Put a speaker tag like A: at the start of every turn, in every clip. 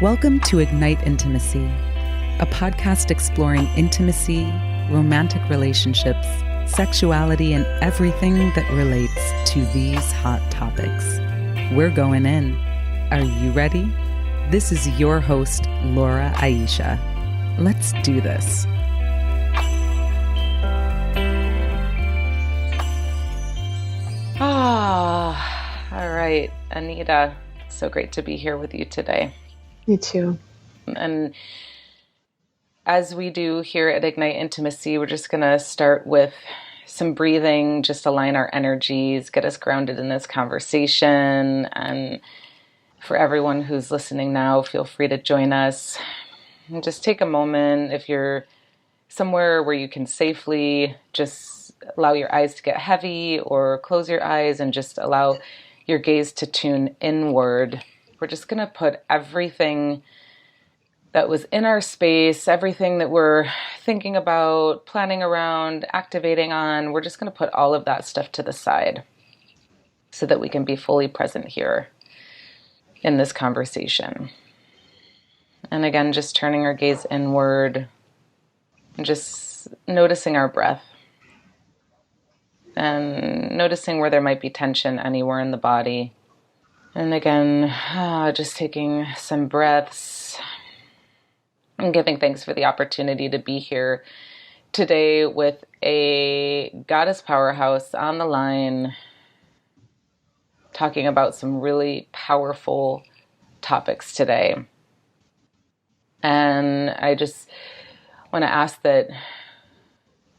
A: Welcome to Ignite Intimacy, a podcast exploring intimacy, romantic relationships, sexuality, and everything that relates to these hot topics. We're going in. Are you ready? This is your host, Laura Aisha. Let's do this. All right, Anita, so great to be here with you today.
B: Me too.
A: And as we do here at Ignite Intimacy, we're just going to start with some breathing, just align our energies, get us grounded in this conversation. And for everyone who's listening now, feel free to join us. And just take a moment. If you're somewhere where you can safely just allow your eyes to get heavy, or close your eyes and just allow your gaze to tune inward. We're just going to put everything that was in our space, everything that we're thinking about, planning around, activating on, we're just going to put all of that stuff to the side so that we can be fully present here in this conversation. And again, just turning our gaze inward and just noticing our breath and noticing where there might be tension anywhere in the body. And again, just taking some breaths and giving thanks for the opportunity to be here today with a goddess powerhouse on the line, talking about some really powerful topics today. And I just want to ask that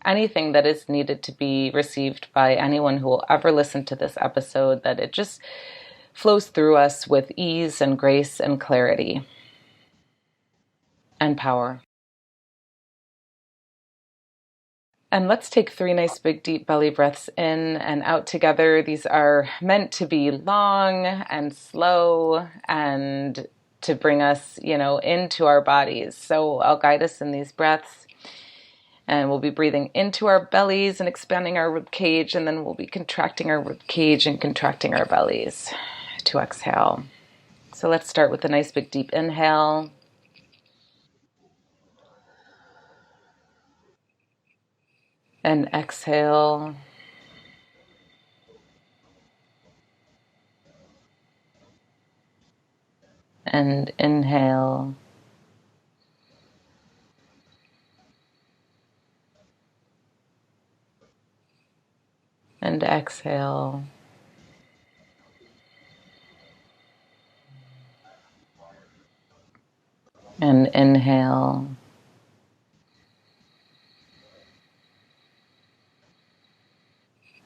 A: anything that is needed to be received by anyone who will ever listen to this episode, that it just flows through us with ease and grace and clarity and power. And let's take 3 nice big deep belly breaths in and out together. These are meant to be long and slow and to bring us, into our bodies. So I'll guide us in these breaths. And we'll be breathing into our bellies and expanding our rib cage, and then we'll be contracting our rib cage and contracting our bellies to exhale. So let's start with a nice big deep inhale. And exhale. And inhale. And exhale. And inhale.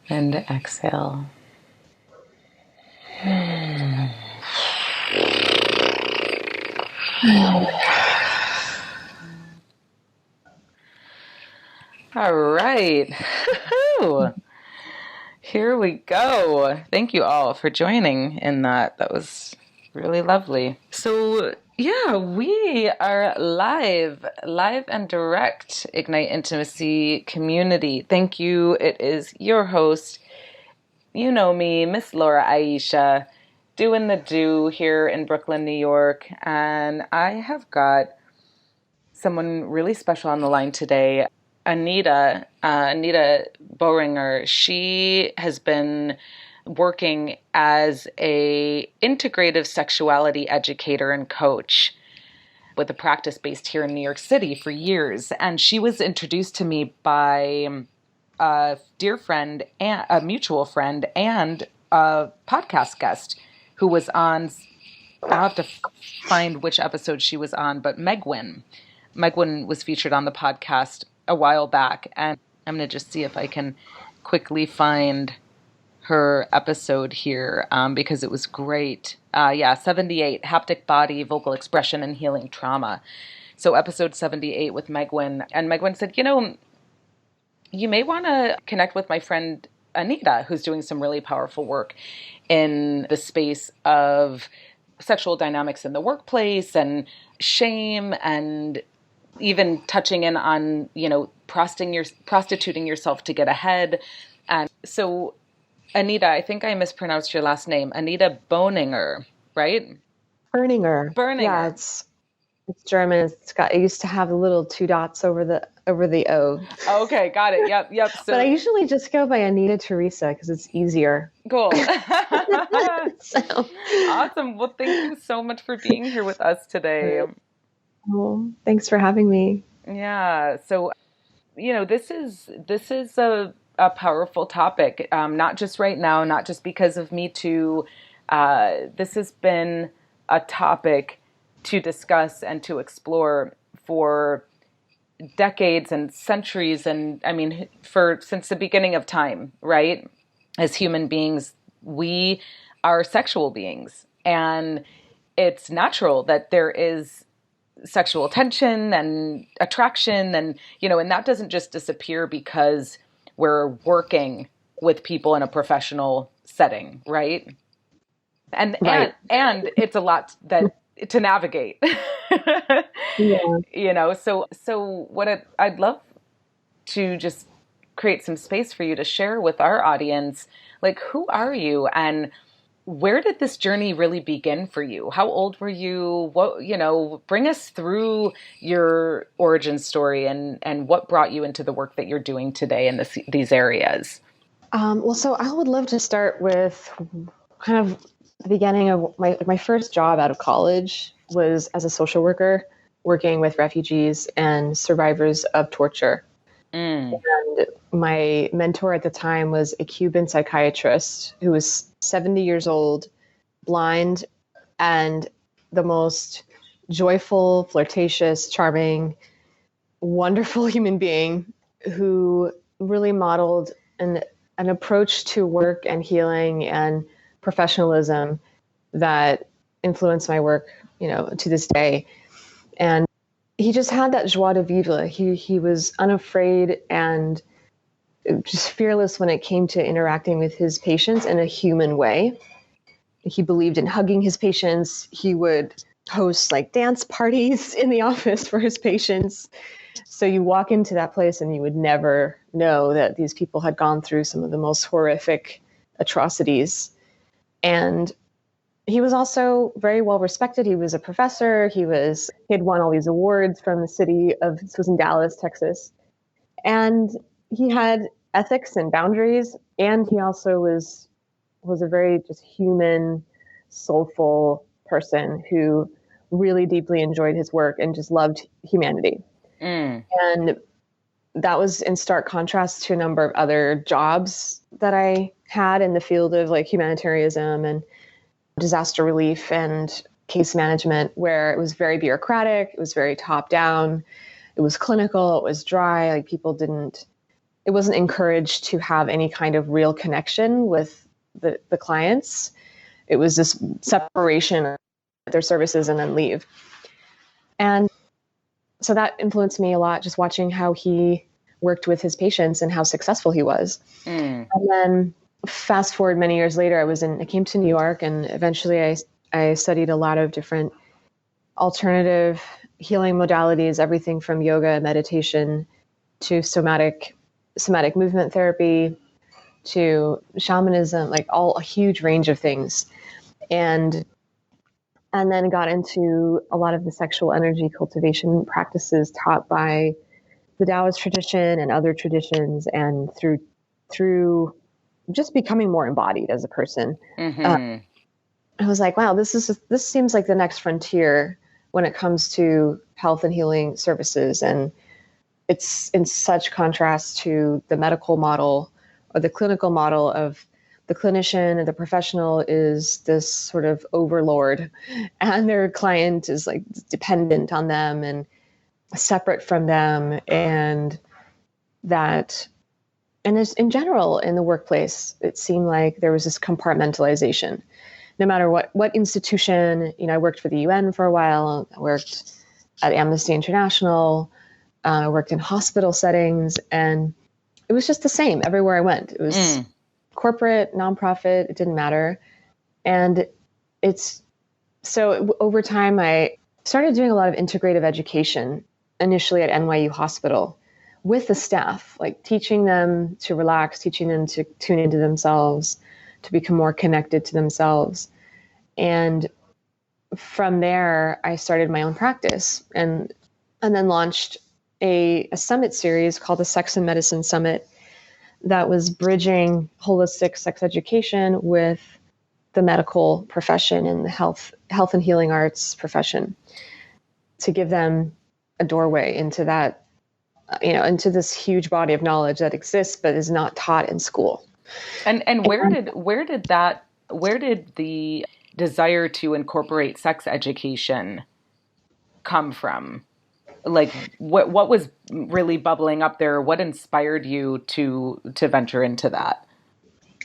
A: And exhale. All right. Here we go. Thank you all for joining in that. That was really lovely. So yeah, we are live and direct, Ignite Intimacy community. Thank you. It is your host, you know me, Miss Laura Aisha, doing the do here in Brooklyn, New York. And I have got someone really special on the line today. Anita Boehringer. She has been working as a integrative sexuality educator and coach with a practice based here in New York City for years. And she was introduced to me by a dear friend, and a mutual friend, and a podcast guest who was on, I'll have to find which episode she was on, but Megwin was featured on the podcast a while back, and I'm going to just see if I can quickly find her episode here, because it was great. 78, Haptic Body, Vocal Expression, and Healing Trauma. So episode 78 with Megwin, and Megwin said, you may want to connect with my friend Anita, who's doing some really powerful work in the space of sexual dynamics in the workplace and shame, and even touching in on, prostituting yourself to get ahead. And so Anita, I think I mispronounced your last name, Anita Boehringer, right?
B: Berninger. Yeah,
A: Berninger.
B: it's German. It used to have the little two dots over the O.
A: Okay, got it. Yep.
B: But I
A: So
B: usually just go by Anita Teresa because it's easier.
A: cool.
B: So,
A: Awesome. Well, thank you so much for being here with us today.
B: oh, thanks for having me.
A: Yeah. So, this is a powerful topic, not just right now, not just because of Me Too. This has been a topic to discuss and to explore for decades and centuries, and I mean, for since the beginning of time, right? As human beings, we are sexual beings, and it's natural that there is sexual tension and attraction, and that doesn't just disappear because we're working with people in a professional setting, right? and and
B: Right.
A: and it's a lot that to navigate.
B: Yeah.
A: So what I'd love to just create some space for you to share with our audience, like, who are you and where did this journey really begin for you? How old were you? Bring us through your origin story and what brought you into the work that you're doing today in these areas.
B: Well, so I would love to start with kind of the beginning of my first job out of college was as a social worker working with refugees and survivors of torture.
A: Mm.
B: And my mentor at the time was a Cuban psychiatrist who was 70 years old, blind, and the most joyful, flirtatious, charming, wonderful human being who really modeled an approach to work and healing and professionalism that influenced my work, to this day. And he just had that joie de vivre. He was unafraid and just fearless when it came to interacting with his patients in a human way. He believed in hugging his patients. He would host like dance parties in the office for his patients. So you walk into that place and you would never know that these people had gone through some of the most horrific atrocities. And he was also very well respected. He was a professor. He had won all these awards from the city of, this was in Dallas, Texas. And he had ethics and boundaries. And he also was a very just human, soulful person who really deeply enjoyed his work and just loved humanity.
A: Mm.
B: And that was in stark contrast to a number of other jobs that I had in the field of like humanitarianism and disaster relief and case management, where it was very bureaucratic, it was very top down, it was clinical, it was dry, like it wasn't encouraged to have any kind of real connection with the clients. It was this separation of their services and then leave. And so that influenced me a lot, just watching how he worked with his patients and how successful he was.
A: Mm.
B: And then fast forward many years later, I came to New York, and eventually I studied a lot of different alternative healing modalities, everything from yoga and meditation to somatic movement therapy to shamanism, like a huge range of things. And then got into a lot of the sexual energy cultivation practices taught by the Taoist tradition and other traditions, and through just becoming more embodied as a person.
A: Mm-hmm.
B: I was like, wow, this seems like the next frontier when it comes to health and healing services. And it's in such contrast to the medical model or the clinical model of the clinician and the professional is this sort of overlord, and their client is like dependent on them and separate from them. And in general, in the workplace, it seemed like there was this compartmentalization. No matter what institution, I worked for the UN for a while, I worked at Amnesty International, I worked in hospital settings, and it was just the same everywhere I went. It was corporate, nonprofit, it didn't matter. And so over time, I started doing a lot of integrative education, initially at NYU Hospital, with the staff, like teaching them to relax, teaching them to tune into themselves, to become more connected to themselves. And from there, I started my own practice and then launched a summit series called the Sex and Medicine Summit that was bridging holistic sex education with the medical profession and the health and healing arts profession to give them a doorway into that, into this huge body of knowledge that exists but is not taught in school.
A: And where did the desire to incorporate sex education come from? Like what was really bubbling up there? What inspired you to venture into that?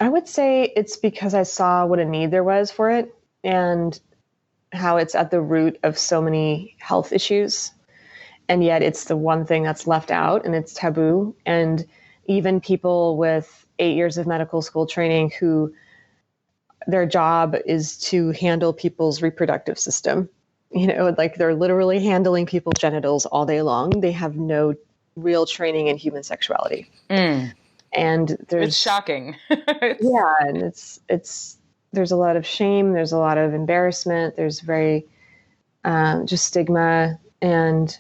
B: I would say it's because I saw what a need there was for it and how it's at the root of so many health issues. And yet it's the one thing that's left out and it's taboo. And even people with 8 years of medical school training who their job is to handle people's reproductive system, like they're literally handling people's genitals all day long. They have no real training in human sexuality. And
A: it's shocking.
B: Yeah. And there's a lot of shame. There's a lot of embarrassment. There's very just stigma, and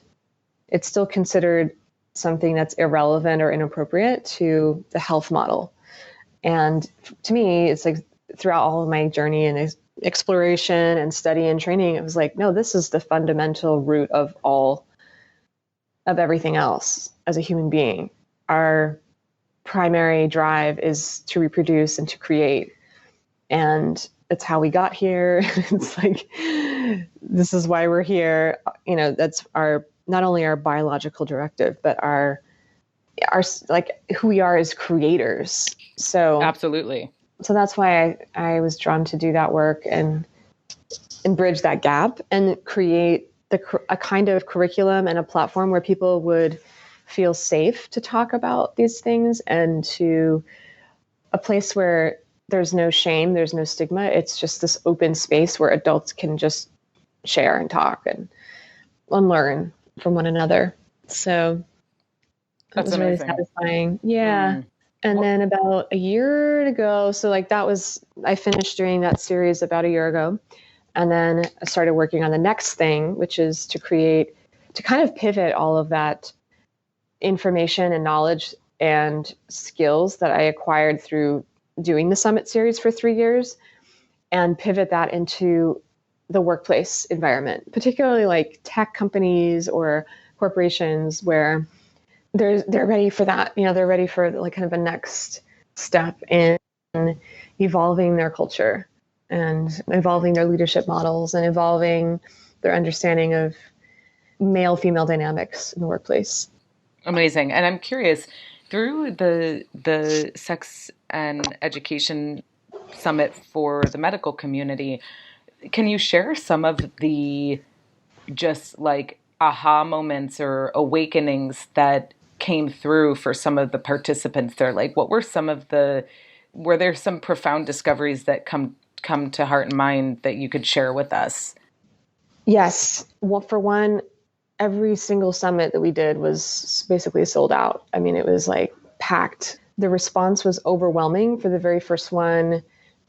B: it's still considered something that's irrelevant or inappropriate to the health model. And to me, it's like throughout all of my journey and exploration and study and training, it was like, no, this is the fundamental root of everything else as a human being. Our primary drive is to reproduce and to create. And it's how we got here. It's like, this is why we're here. That's not only our biological directive, but our like who we are as creators. So
A: absolutely.
B: So that's why I was drawn to do that work and bridge that gap and create a kind of curriculum and a platform where people would feel safe to talk about these things, and to a place where there's no shame, there's no stigma. It's just this open space where adults can just share and talk and learn from one another. So that was really satisfying. Yeah. And then about a year ago, so like I finished doing that series about a year ago. And then I started working on the next thing, which is to kind of pivot all of that information and knowledge and skills that I acquired through doing the Summit series for 3 years and pivot that into the workplace environment, particularly like tech companies or corporations where they're ready for that. They're ready for like kind of a next step in evolving their culture and evolving their leadership models and evolving their understanding of male-female dynamics in the workplace.
A: Amazing. And I'm curious, through the Sex and Education Summit for the medical community, can you share some of the just like aha moments or awakenings that came through for some of the participants there? Like, what were were there some profound discoveries that come to heart and mind that you could share with us?
B: Yes. Well, for one, every single summit that we did was basically sold out. I mean, it was like packed. The response was overwhelming for the very first one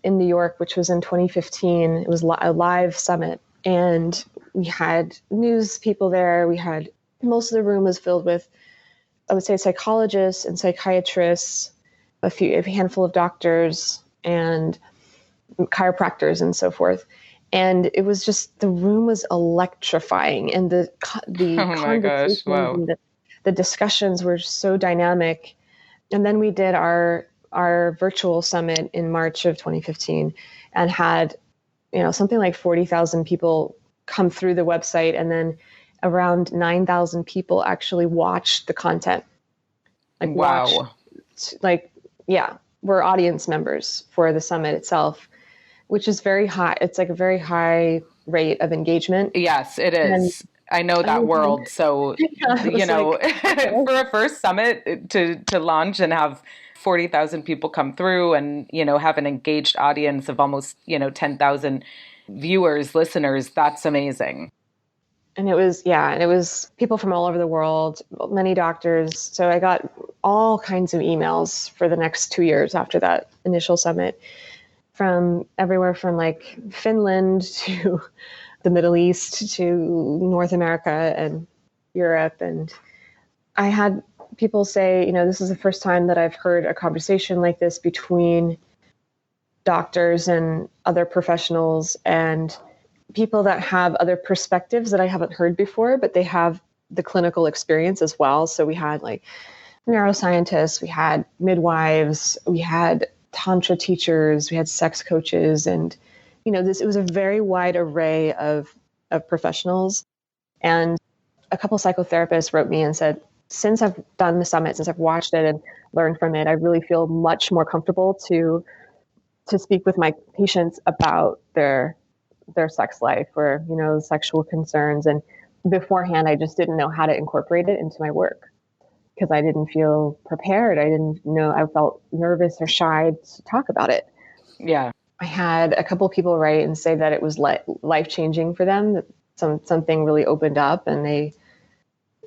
B: in New York, which was in 2015. It was a live summit, and we had news people there. Most of the room was filled with, I would say, psychologists and psychiatrists, a handful of doctors and chiropractors and so forth. And it was just, the room was electrifying, and the
A: oh my gosh, wow.
B: And the discussions were so dynamic. And then we did our virtual summit in March of 2015 and had, something like 40,000 people come through the website, and then around 9,000 people actually watched the content.
A: Wow.
B: We're audience members for the summit itself, which is very high. It's like a very high rate of engagement.
A: Yes, it is. And I know that world. So, for a first summit to launch and have 40,000 people come through and, have an engaged audience of almost, 10,000 viewers, listeners, that's amazing.
B: And it was people from all over the world, many doctors. So I got all kinds of emails for the next 2 years after that initial summit, from everywhere from like Finland to the Middle East to North America and Europe. And I had people say, this is the first time that I've heard a conversation like this between doctors and other professionals and people that have other perspectives that I haven't heard before, but they have the clinical experience as well. So we had like neuroscientists, we had midwives, we had tantra teachers, we had sex coaches, and it was a very wide array of professionals. And a couple psychotherapists wrote me and said, since I've done the summit, since I've watched it and learned from it, I really feel much more comfortable to speak with my patients about their sex life or sexual concerns. And beforehand, I just didn't know how to incorporate it into my work because I didn't feel prepared. I didn't know, I felt nervous or shy to talk about it.
A: Yeah.
B: I had a couple people write and say that it was life-changing for them, that something really opened up and they,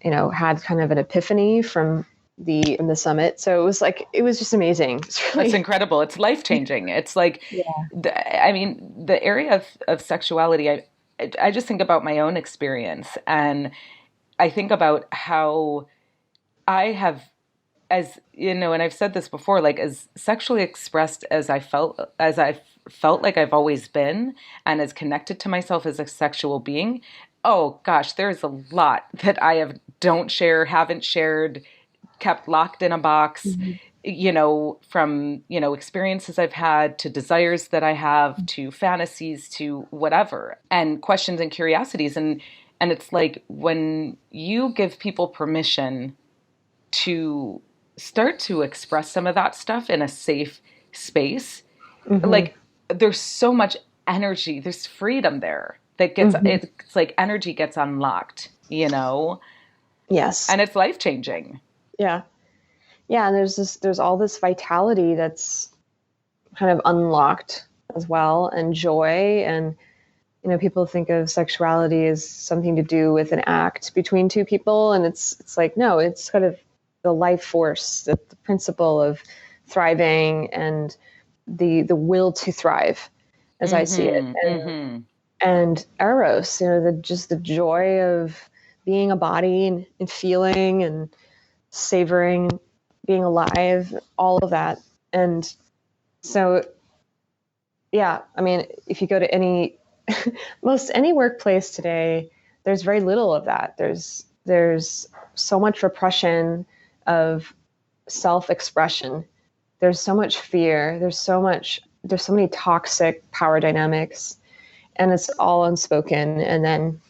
B: had kind of an epiphany from the summit. So it was just amazing.
A: That's incredible. It's life-changing. It's like, the area of sexuality, I just think about my own experience, and I think about how I have, as and I've said this before, like as sexually expressed as I felt like I've always been, and as connected to myself as a sexual being. Oh gosh, there's a lot that don't share, haven't shared, kept locked in a box, from, experiences I've had to desires that I have to fantasies to whatever, and questions and curiosities. And it's like when you give people permission to start to express some of that stuff in a safe space, like there's so much energy, there's freedom there that gets, it's like energy gets unlocked,
B: Yes.
A: and it's life-changing.
B: Yeah. Yeah. And there's all this vitality that's kind of unlocked as well, and joy. And, people think of sexuality as something to do with an act between two people. And it's like, no, it's kind of the life force, the principle of thriving and the will to thrive, as I see it. And eros, the joy of being a body and feeling and savoring, being alive, all of that. And so, yeah, if you go to any workplace today, there's very little of that. There's so much repression of self-expression. There's so much fear. There's so many toxic power dynamics, and it's all unspoken. And then,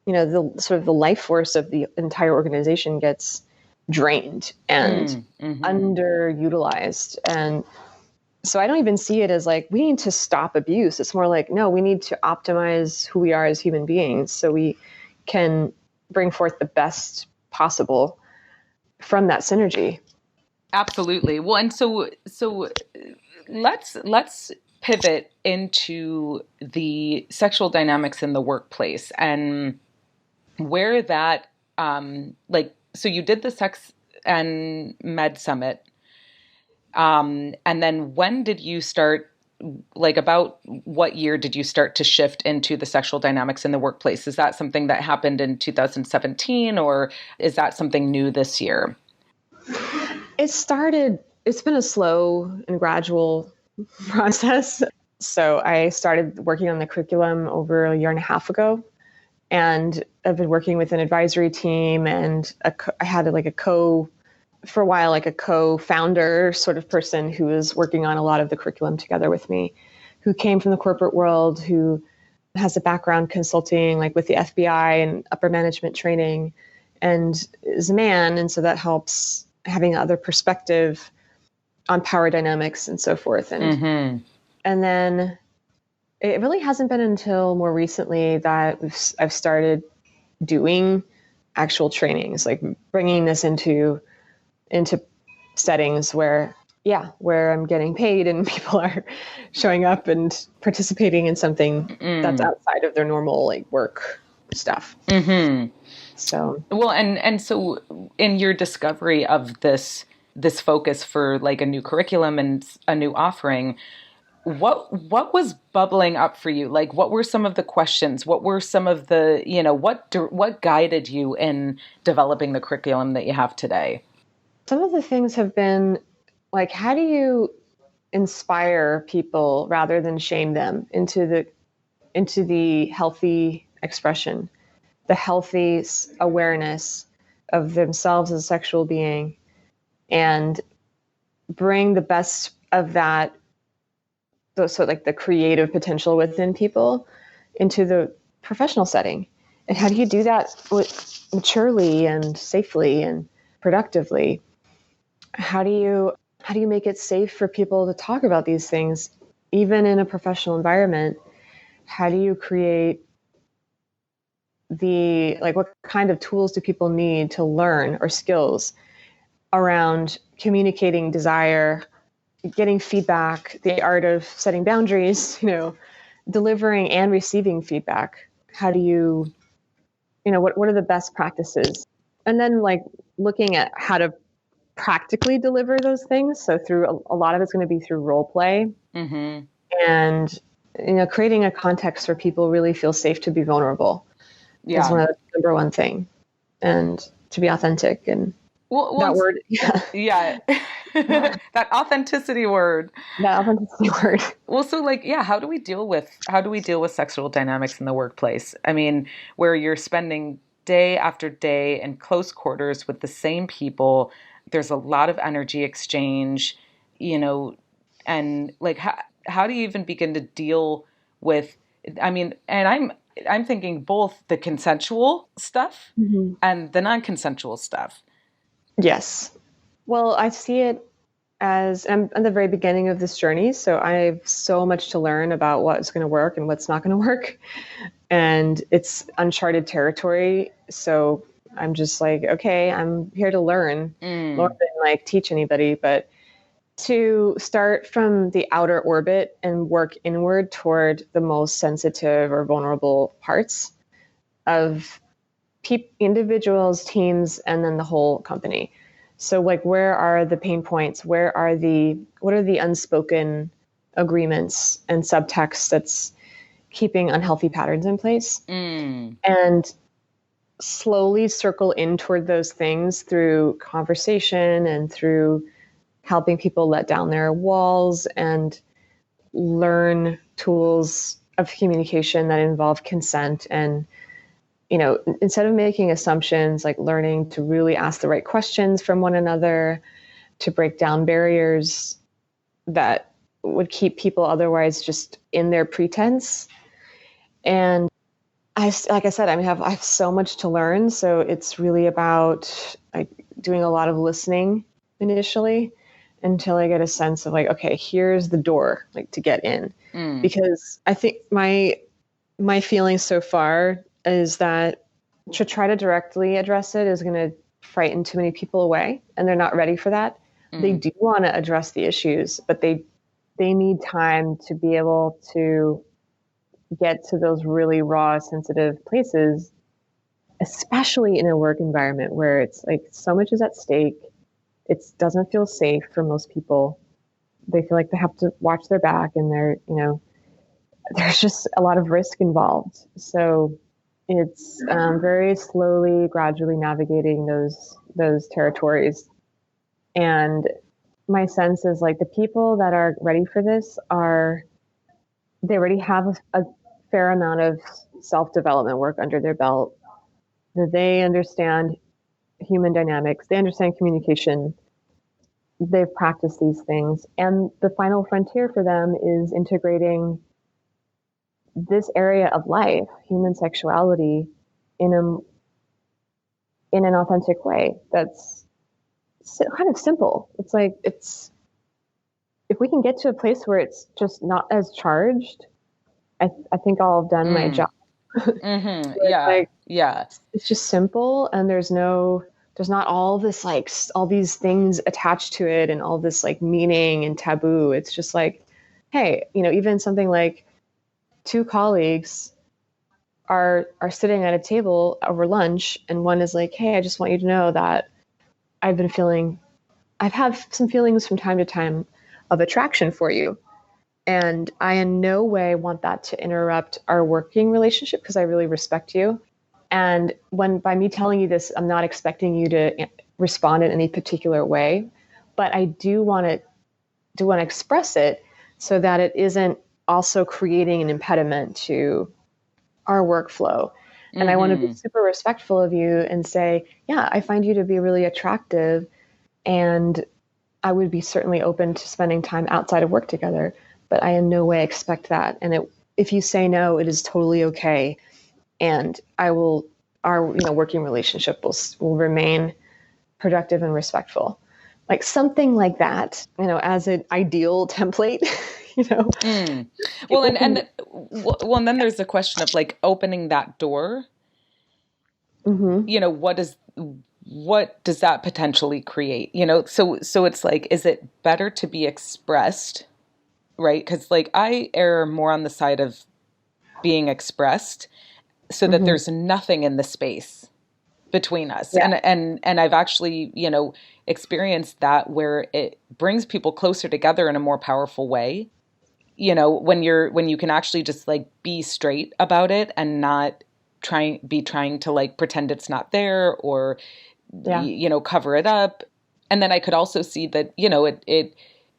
B: the sort of the life force of the entire organization gets drained and underutilized. And so I don't even see it as like, we need to stop abuse. It's more like, no, we need to optimize who we are as human beings so we can bring forth the best possible from that synergy.
A: Absolutely. Well, and so let's pivot into the sexual dynamics in the workplace and where that, so you did the Sex and Med Summit. And then when did you start, about what year did you start to shift into the sexual dynamics in the workplace? Is that something that happened in 2017, or is that something new this year?
B: It's been a slow and gradual process. So I started working on the curriculum over a year and a half ago. And I've been working with an advisory team, and I had for a while, like a co-founder sort of person who was working on a lot of the curriculum together with me, who came from the corporate world, who has a background consulting, like with the FBI and upper management training, and is a man. And so that helps having other perspective on power dynamics and so forth. And then it really hasn't been until more recently that I've started doing actual trainings, like bringing this into settings where I'm getting paid and people are showing up and participating in something that's outside of their normal work stuff. So,
A: well, and so in your discovery of this focus for a new curriculum and a new offering, what was bubbling up for you? Like, what were some of the questions? What were some of the, what guided you in developing the curriculum that you have today?
B: Some of the things have been like, how do you inspire people rather than shame them into the healthy expression, the healthy awareness of themselves as a sexual being, and bring the best of that, so like the creative potential within people, into the professional setting. And how do you do that maturely and safely and productively? How do you make it safe for people to talk about these things even in a professional environment? How do you create what kind of tools do people need to learn, or skills around communicating desire, getting feedback, the art of setting boundaries, delivering and receiving feedback? How do what are the best practices? And then like looking at how to practically deliver those things. So through a lot of it's going to be through role play,
A: Mm-hmm.
B: and creating a context where people really feel safe to be vulnerable is
A: Yeah.
B: one of the number one thing, and to be authentic. And that word, yeah,
A: yeah. That authenticity word.
B: that authenticity word.
A: Well, so like, yeah, how do we deal with sexual dynamics in the workplace? I mean, where you're spending day after day in close quarters with the same people, there's a lot of energy exchange, you know, and like how do you even begin to deal with, I mean, and I'm thinking both the consensual stuff
B: Mhm.
A: and the non-consensual stuff.
B: Yes. Well, I see it as I'm at the very beginning of this journey, so I have so much to learn about what's going to work and what's not going to work, and it's uncharted territory. So I'm just like, okay, I'm here to learn more
A: Mm,
B: than like teach anybody, but to start from the outer orbit and work inward toward the most sensitive or vulnerable parts of individuals, teams, and then the whole company. So like, where are the pain points? What are the unspoken agreements and subtext that's keeping unhealthy patterns in place?
A: mm,
B: And slowly circle in toward those things through conversation and through helping people let down their walls and learn tools of communication that involve consent. And instead of making assumptions, like learning to really ask the right questions from one another, to break down barriers that would keep people otherwise just in their pretense. And like I said, I have so much to learn. So it's really about like doing a lot of listening initially, until I get a sense of like, okay, here's the door, like to get in.
A: mm.
B: Because I think my feeling so far is that to try to directly address it is going to frighten too many people away, and they're not ready for that. They
A: Mm.
B: do want to address the issues, but they need time to be able to get to those really raw, sensitive places, especially in a work environment where it's like so much is at stake. It doesn't feel safe for most people. They feel like they have to watch their back, and there's just a lot of risk involved. So it's very slowly, gradually navigating those territories. And my sense is like the people that are ready for this they already have a fair amount of self-development work under their belt. They understand human dynamics. They understand communication. They've practiced these things. And the final frontier for them is integrating this area of life, human sexuality, in in an authentic way that's kind of simple. It's like, if we can get to a place where it's just not as charged, I think I'll have done my
A: Mm.
B: job.
A: Mm-hmm.
B: Where it's
A: Yeah.
B: like,
A: Yeah.
B: it's just simple, and there's not all this like all these things attached to it and all this like meaning and taboo. It's just like, hey, even something like two colleagues are sitting at a table over lunch, and one is like, hey, I just want you to know that I've been feeling I've had some feelings from time to time of attraction for you. And I in no way want that to interrupt our working relationship because I really respect you. And when by me telling you this, I'm not expecting you to respond in any particular way, but I do want to express it so that it isn't also creating an impediment to our workflow. And I want to be
A: Mm-hmm.
B: super respectful of you and say, yeah, I find you to be really attractive, and I would be certainly open to spending time outside of work together, but I in no way expect that. And if you say no, it is totally okay. And our working relationship will remain productive and respectful. Like something like that, as an ideal template,
A: Mm. Well,
B: people
A: and
B: can.
A: and then there's the question of like opening that door.
B: Hmm.
A: What does that potentially create? So it's like, is it better to be expressed, right? Because like I err more on the side of being expressed, so that
B: Hmm.
A: there's nothing in the space between us.
B: Yeah.
A: And I've actually, experienced that where it brings people closer together in a more powerful way. When you can actually just like be straight about it and not trying to like pretend it's not there, or
B: Yeah.
A: cover it up. And then I could also see that,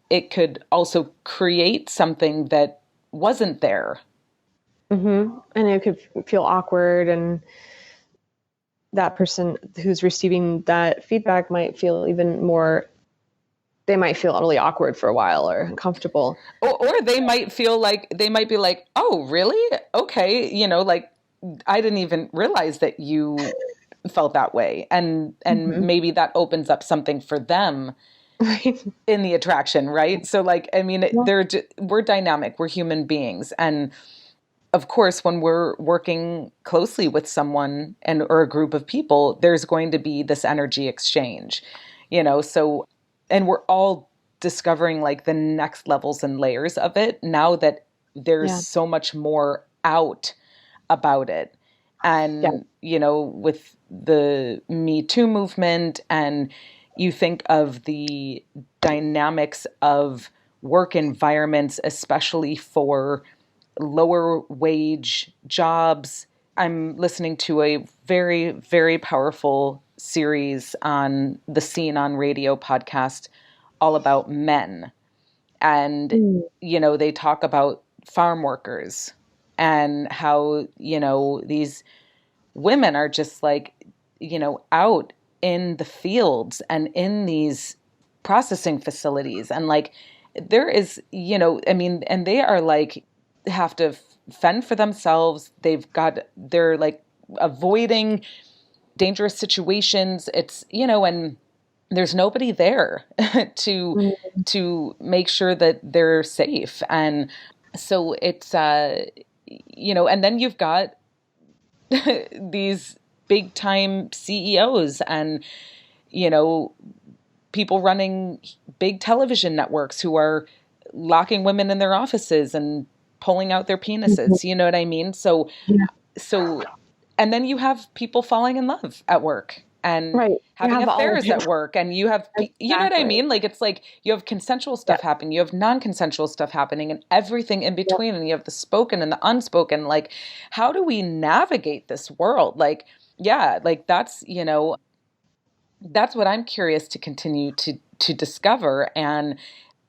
A: it could also create something that wasn't there.
B: And it could feel awkward, and that person who's receiving that feedback might feel even more. They might feel really awkward for a while or uncomfortable.
A: Or they might be like, oh, really? Okay. Like I didn't even realize that you felt that way. And
B: Hmm.
A: maybe that opens up something for them
B: Right.
A: in the attraction, right? So like, I mean,
B: Yeah.
A: we're dynamic, we're human beings. And of course, when we're working closely with someone or a group of people, there's going to be this energy exchange, so, and we're all discovering like the next levels and layers of it now that there's
B: Yeah.
A: so much more out about it.
B: Yeah.
A: And, with the Me Too movement, and you think of the dynamics of work environments, especially for lower wage jobs. I'm listening to a very, very powerful series on the Scene on Radio podcast all about men. And,
B: Mm.
A: they talk about farm workers and how, these women are just like, out in the fields and in these processing facilities. And like, there is, I mean, and they are like, have to fend for themselves. They're like avoiding dangerous situations. It's, and there's nobody there to
B: Mm.
A: make sure that they're safe. And so it's and then you've got these big time CEOs and, you know, people running big television networks who are locking women in their offices and pulling out their
B: Mhm.
A: penises. You know what I mean?
B: Yeah.
A: So, and then you have people falling in love at work and
B: Right. You
A: having
B: have all of
A: affairs
B: it.
A: at work, and you have, you know what I
B: Exactly.
A: mean? Like, it's like you have consensual
B: Yeah.
A: stuff happening, you have non-consensual stuff happening, and everything in
B: Yeah.
A: between, and you have the spoken and the unspoken. Like, how do we navigate this world? Like, yeah, like that's what I'm curious to continue to discover. And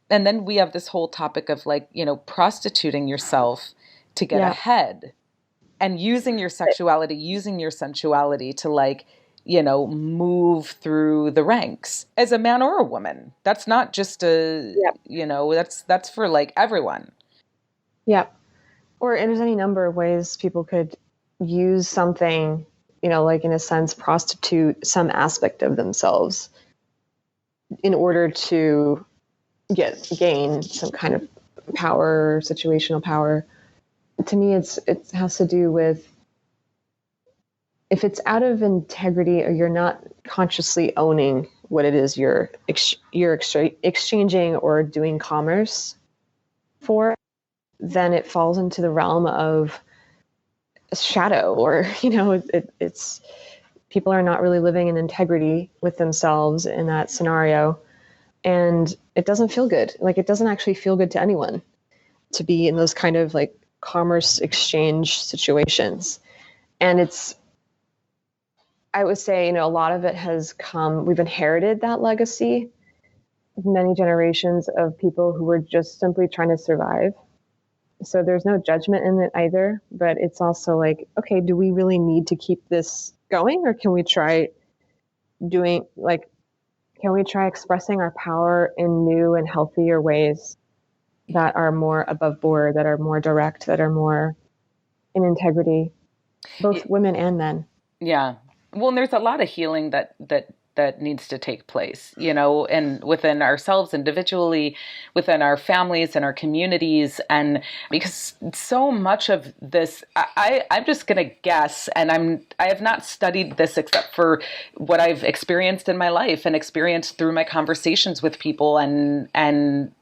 A: then we have this whole topic of like, prostituting yourself to get
B: Yeah.
A: ahead, and using your sexuality, using your sensuality to like, move through the ranks as a man or a woman. That's not just
B: Yeah.
A: that's for like everyone.
B: Yeah. Or and there's any number of ways people could use something, like in a sense, prostitute some aspect of themselves in order to gain some kind of power, situational power. To me, it has to do with if it's out of integrity or you're not consciously owning what it is you're exchanging or doing commerce for, then it falls into the realm of shadow, or it's people are not really living in integrity with themselves in that scenario, and it doesn't feel good. Like, it doesn't actually feel good to anyone to be in those kind of like commerce exchange situations. And I would say, a lot of it has come, we've inherited that legacy of many generations of people who were just simply trying to survive. So there's no judgment in it either, but it's also like, okay, do we really need to keep this going, or can we try expressing our power in new and healthier ways that are more above board, that are more direct, that are more in integrity, both women and men.
A: Yeah. Well, and there's a lot of healing that needs to take place, and within ourselves individually, within our families and our communities. And because so much of this, I'm just going to guess, and I have not studied this except for what I've experienced in my life and experienced through my conversations with people and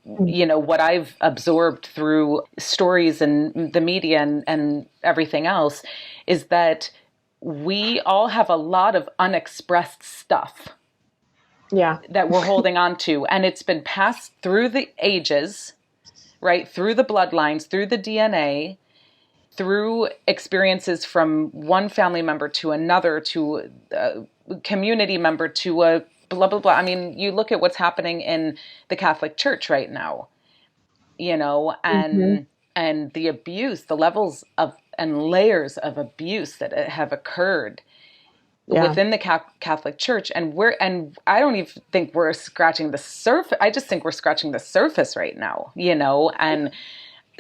A: what I've absorbed through stories and the media and everything else, is that we all have a lot of unexpressed stuff that we're holding on to. And it's been passed through the ages, right? Through the bloodlines, through the DNA, through experiences from one family member to another, to a community member, to a blah, blah, blah. I mean, you look at what's happening in the Catholic Church right now, and the abuse, the levels of and layers of abuse that have occurred within the Catholic Church. And I don't even think we're scratching the surface. I just think we're scratching the surface right now, and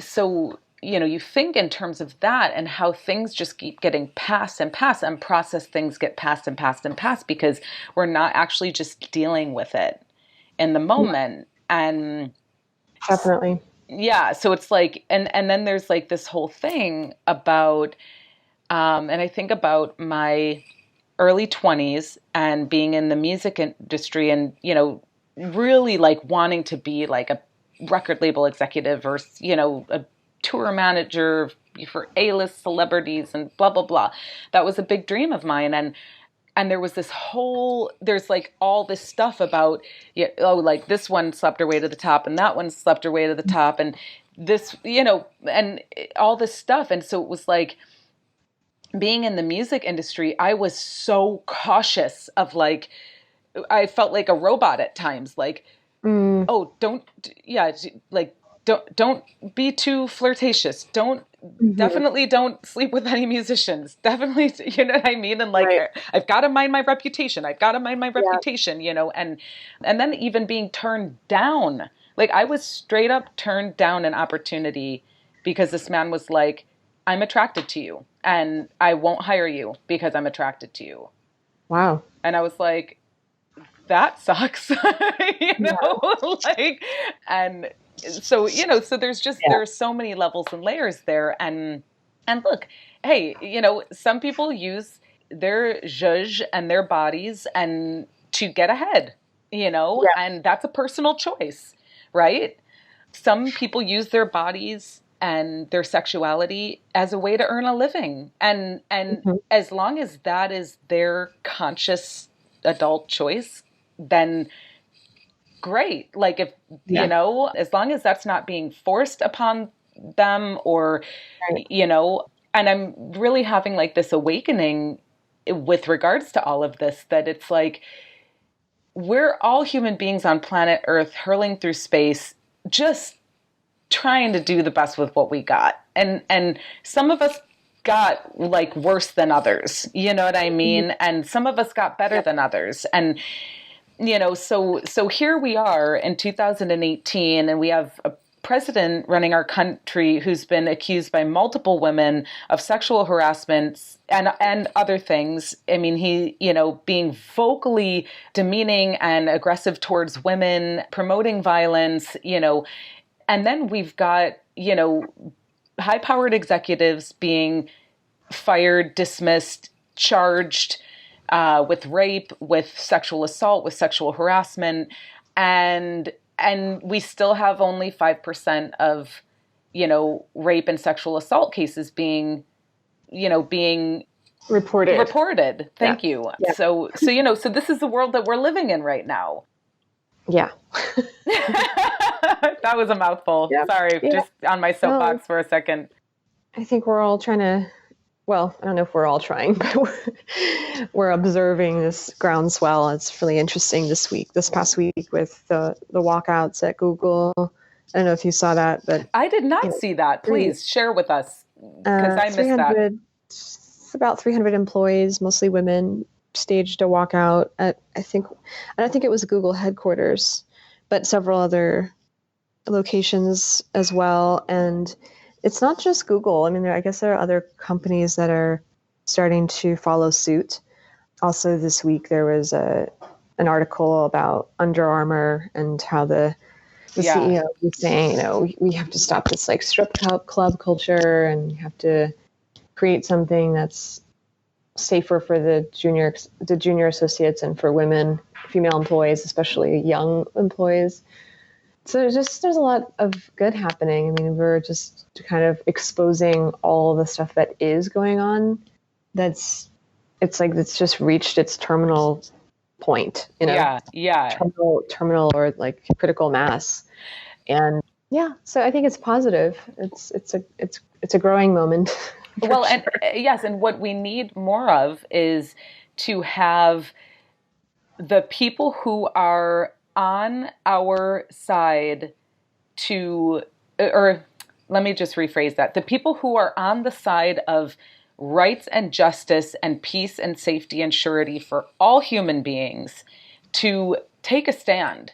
A: so, you think in terms of that and how things just keep getting passed and passed, and processed things get passed and passed and passed because we're not actually just dealing with it in the moment. And
B: definitely.
A: Yeah. So it's like, and then there's like this whole thing about, and I think about my early 20s and being in the music industry and, really like wanting to be like a record label executive or, a tour manager for A-list celebrities and blah, blah, blah. That was a big dream of mine. And there was there's like all this stuff about, like this one slept her way to the top and that one slept her way to the top and this, and all this stuff. And so it was like, being in the music industry, I was so cautious of like, I felt like a robot at times, like, oh, don't be too flirtatious. Definitely don't sleep with any musicians. Definitely, you know what I mean? And like, I've got to mind my reputation. I've got to mind my reputation, and then even being turned down. Like I was straight up turned down an opportunity because this man was like, I'm attracted to you and I won't hire you because I'm attracted to you.
B: Wow.
A: And I was like, that sucks, like, and so, so there's just, there are so many levels and layers there. And look, hey, some people use their zhuzh and their bodies and to get ahead, and that's a personal choice, right? Some people use their bodies and their sexuality as a way to earn a living. And as long as that is their conscious adult choice, then great. Like if, as long as that's not being forced upon them or, and I'm really having like this awakening with regards to all of this, that it's like, we're all human beings on planet Earth hurling through space, just trying to do the best with what we got. And some of us got like worse than others, you know what I mean? And some of us got better than others. And, so here we are in 2018 and we have a president running our country who's been accused by multiple women of sexual harassment and other things. I mean, he, being vocally demeaning and aggressive towards women, promoting violence, and then we've got, high-powered executives being fired, dismissed, charged with rape, with sexual assault, with sexual harassment, and we still have only 5% of, rape and sexual assault cases being reported. Thank you. Yeah. So this is the world that we're living in right now.
B: Yeah.
A: That was a mouthful.
B: Yeah.
A: Sorry,
B: Yeah.
A: just on my
B: No,
A: soapbox for a second.
B: I think we're all trying to, well, I don't know if we're all trying, but we're observing this groundswell. It's really interesting this past week with the walkouts at Google. I don't know if you saw that, but
A: I did
B: you
A: not
B: know,
A: see that.
B: three,
A: Please share with us because I missed that.
B: 300, it's about 300 employees, mostly women, staged a walkout at, I don't think it was Google headquarters, but several other locations as well. And it's not just Google. I mean, I guess there are other companies that are starting to follow suit. Also, this week there was an article about Under Armour and how the
A: Yeah.
B: CEO was saying, we have to stop this like strip club culture, and we have to create something that's safer for the junior associates and for women, female employees, especially young employees. So there's a lot of good happening. I mean, we're just kind of exposing all the stuff that is going on. It's like it's just reached its terminal point,
A: Yeah. Yeah.
B: terminal or like critical mass. And yeah, so I think it's positive. It's a growing moment.
A: Well,
B: Sure.
A: and yes, and what we need more of is to have the people who are on our side to, or let me just rephrase that, the people who are on the side of rights and justice and peace and safety and surety for all human beings to take a stand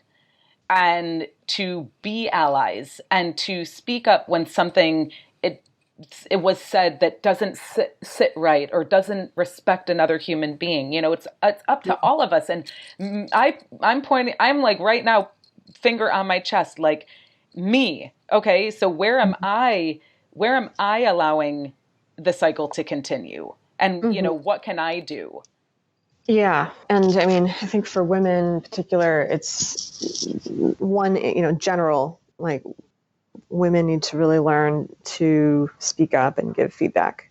A: and to be allies and to speak up when something it was said that doesn't sit right or doesn't respect another human being. It's up to all of us. And I'm pointing. I'm like right now, finger on my chest, like me. Okay, so where am I? Where am I allowing the cycle to continue? And
B: Mhm.
A: what can I do?
B: Yeah, and I mean, I think for women in particular, it's one, general, like women need to really learn to speak up and give feedback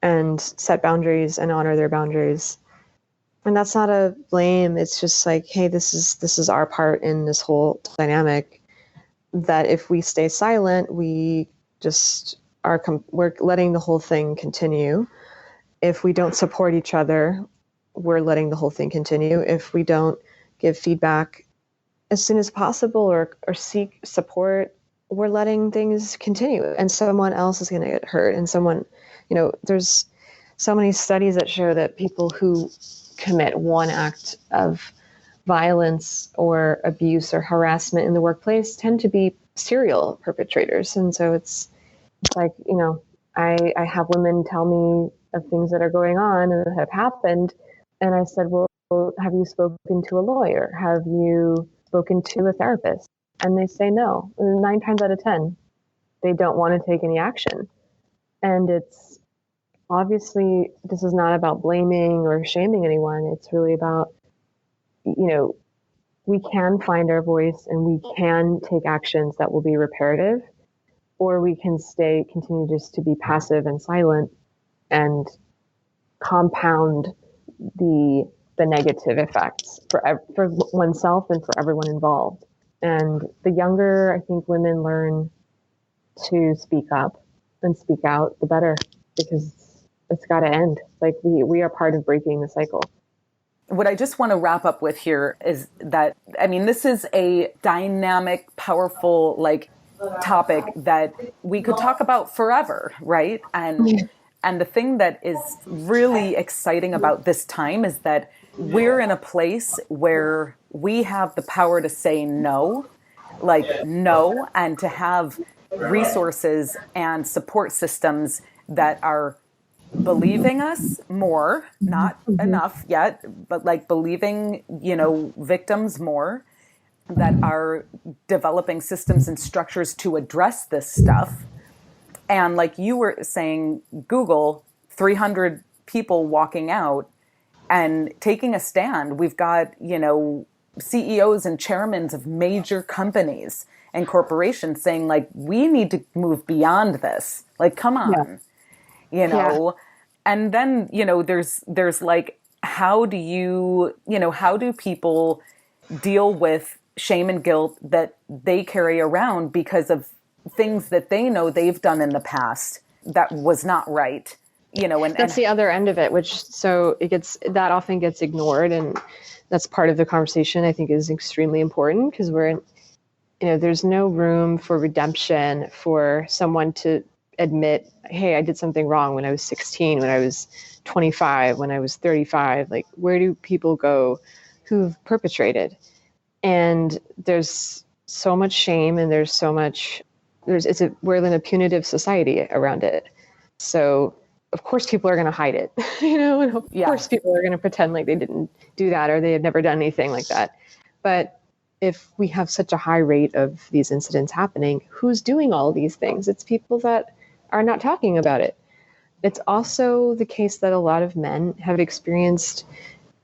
B: and set boundaries and honor their boundaries. And that's not a blame. It's just like, hey, this is our part in this whole dynamic. That if we stay silent, we just we're letting the whole thing continue. If we don't support each other, we're letting the whole thing continue. If we don't give feedback as soon as possible or seek support, we're letting things continue, and someone else is going to get hurt. And there's so many studies that show that people who commit one act of violence or abuse or harassment in the workplace tend to be serial perpetrators. And so it's like, I have women tell me of things that are going on and that have happened. And I said, well, have you spoken to a lawyer? Have you spoken to a therapist? And they say no. And 9 times out of 10, they don't want to take any action. And it's obviously, this is not about blaming or shaming anyone. It's really about, we can find our voice and we can take actions that will be reparative, or we can continue just to be passive and silent and compound the negative effects for oneself and for everyone involved. And the younger I think women learn to speak up and speak out, the better, because it's got to end. Like we are part of breaking the cycle.
A: What I just want to wrap up with here is that, I mean, this is a dynamic, powerful, topic that we could talk about forever, right? And the thing that is really exciting about this time is that we're in a place where we have the power to say no, no, and to have resources and support systems that are believing us more, not enough yet, but believing, victims more, that are developing systems and structures to address this stuff. And like you were saying, Google, 300 people walking out and taking a stand. We've got, CEOs and chairmen of major companies and corporations saying, we need to move beyond this. Come
B: Yeah.
A: on, you know. Yeah. And then, there's how do people deal with shame and guilt that they carry around because of things that they know they've done in the past that was not right, and
B: that's the other end of it, which so it gets that often gets ignored, and that's part of the conversation I think is extremely important because there's no room for redemption for someone to admit, hey, I did something wrong when I was 16, when I was 25, when I was 35. Like, where do people go who've perpetrated? And there's so much shame, and there's so much we're in a punitive society around it. So of course people are going to hide it, and of course people are going to pretend like they didn't do that or they had never done anything like that. But if we have such a high rate of these incidents happening, who's doing all these things? It's people that are not talking about it. It's also the case that a lot of men have experienced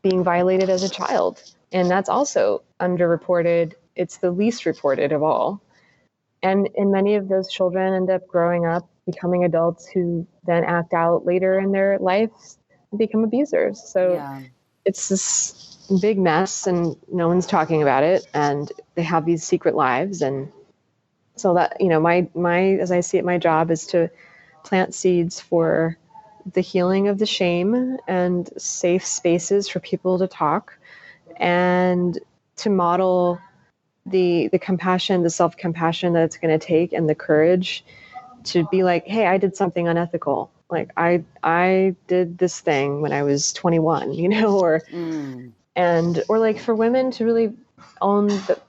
B: being violated as a child, and that's also underreported. It's the least reported of all. And many of those children end up growing up, becoming adults who then act out later in their lives and become abusers. So it's this big mess, and no one's talking about it, and they have these secret lives. And so that, my as I see it, my job is to plant seeds for the healing of the shame and safe spaces for people to talk and to model the compassion, the self-compassion that it's going to take, and the courage to be like, hey, I did something unethical. Like I did this thing when I was 21, or like for women to really own that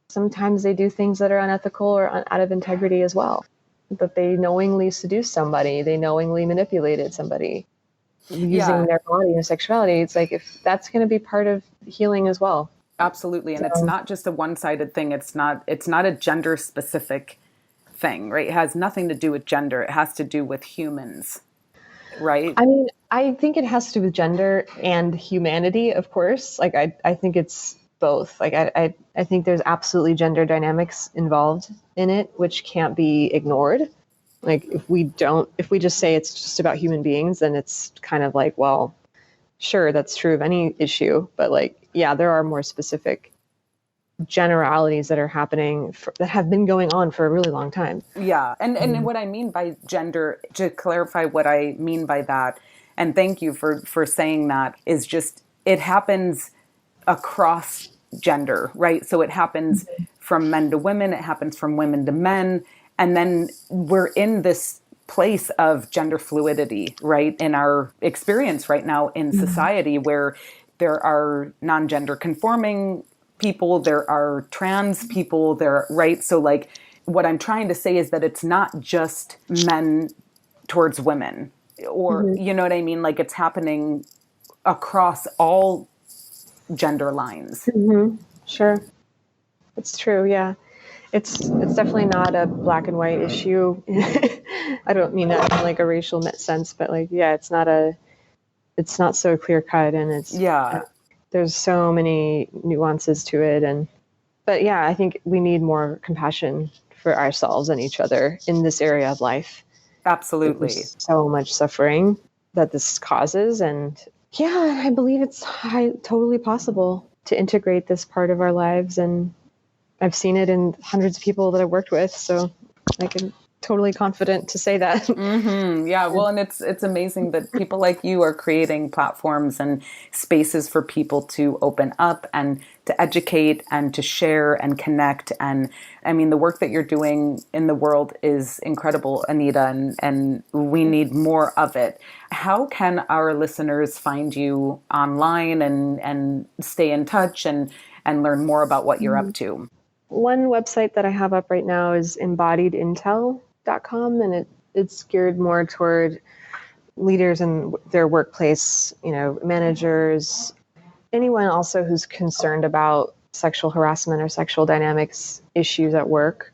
B: sometimes they do things that are unethical or out of integrity as well. That they knowingly seduced somebody, they knowingly manipulated somebody using their body and sexuality. It's like, if that's going to be part of healing as well.
A: Absolutely. And it's not just a one-sided thing. It's not a gender specific thing, right? It has nothing to do with gender. It has to do with humans, right?
B: I mean, I think it has to do with gender and humanity, of course. Like, I think it's both. Like, I think there's absolutely gender dynamics involved in it, which can't be ignored. Like, if we just say it's just about human beings, then it's kind of like, well, sure, that's true of any issue. But there are more specific generalities that are happening that have been going on for a really long time.
A: Yeah. And what I mean by gender, to clarify what I mean by that, and thank you for saying that, is just, it happens across gender, right? So it happens from men to women, it happens from women to men. And then we're in this place of gender fluidity, right? In our experience right now in society, where there are non-gender conforming people, there are trans people, right? So what I'm trying to say is that it's not just men towards women, or, you know what I mean? Like, it's happening across all gender lines.
B: Sure. It's true. Yeah. It's definitely not a black and white issue. I don't mean that in like a racial sense, but it's not so clear cut, and there's so many nuances to it. But I think we need more compassion for ourselves and each other in this area of life.
A: Absolutely.
B: There's so much suffering that this causes. And I believe it's totally possible to integrate this part of our lives. And I've seen it in hundreds of people that I've worked with. So I can totally confident to say that.
A: Yeah. Well, and it's amazing that people like you are creating platforms and spaces for people to open up and to educate and to share and connect. And I mean, the work that you're doing in the world is incredible, Anita, and we need more of it. How can our listeners find you online and stay in touch and learn more about what you're up to?
B: One website that I have up right now is embodiedintel.com, and it's geared more toward leaders in their workplace, managers, anyone also who's concerned about sexual harassment or sexual dynamics issues at work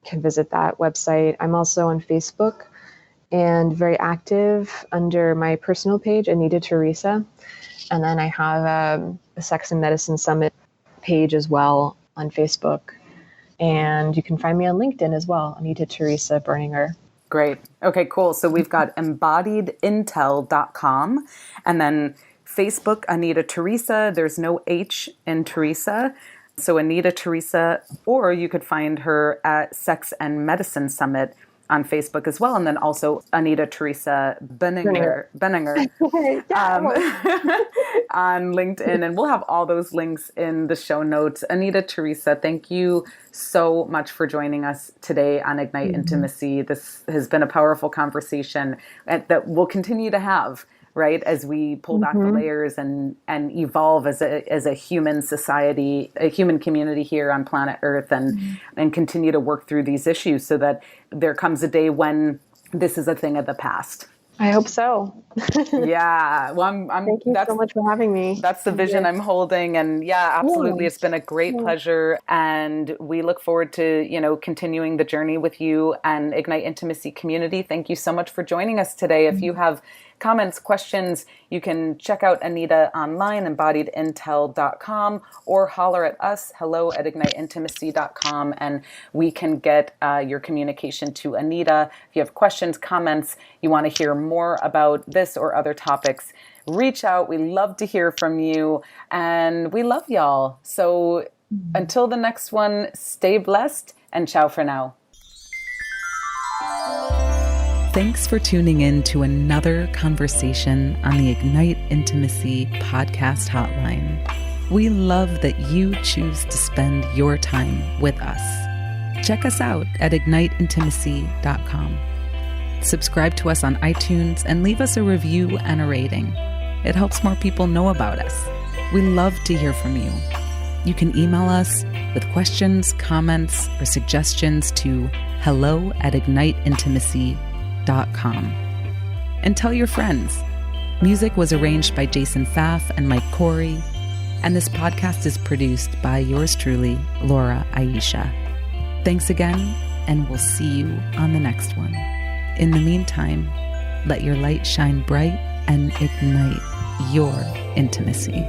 B: can visit that website. I'm also on Facebook and very active under my personal page, Anita Teresa. And then I have a Sex and Medicine Summit page as well on Facebook. And you can find me on LinkedIn as well, Anita Teresa Berninger.
A: Great. Okay, cool. So we've got embodiedintel.com, and then Facebook, Anita Teresa. There's no H in Teresa. So Anita Teresa, or you could find her at Sex and Medicine Summit on Facebook as well. And then also Anita Teresa Benninger on LinkedIn. And we'll have all those links in the show notes. Anita Teresa, thank you so much for joining us today on Ignite Intimacy. This has been a powerful conversation that we'll continue to have, right, as we pull back the layers and evolve as a human society, a human community here on planet Earth, and continue to work through these issues so that there comes a day when this is a thing of the past.
B: I hope so.
A: Yeah. Well,
B: Thank you so much for having me.
A: That's the vision I'm holding. And yeah, absolutely. It's been a great pleasure. And we look forward to, continuing the journey with you and Ignite Intimacy community. Thank you so much for joining us today. If you have comments, questions, you can check out Anita online, embodiedintel.com, or holler at us, hello@igniteintimacy.com, and we can get your communication to Anita. If you have questions, comments, you want to hear more about this or other topics, reach out. We love to hear from you, and we love y'all. So until the next one, stay blessed, and ciao for now. Thanks for tuning in to another conversation on the Ignite Intimacy podcast hotline. We love that you choose to spend your time with us. Check us out at igniteintimacy.com. Subscribe to us on iTunes and leave us a review and a rating. It helps more people know about us. We love to hear from you. You can email us with questions, comments, or suggestions to hello@igniteintimacy.com. And tell your friends. Music was arranged by Jason Pfaff and Mike Corey, and this podcast is produced by yours truly, Laura Aisha. Thanks again, and we'll see you on the next one. In the meantime, let your light shine bright and ignite your intimacy.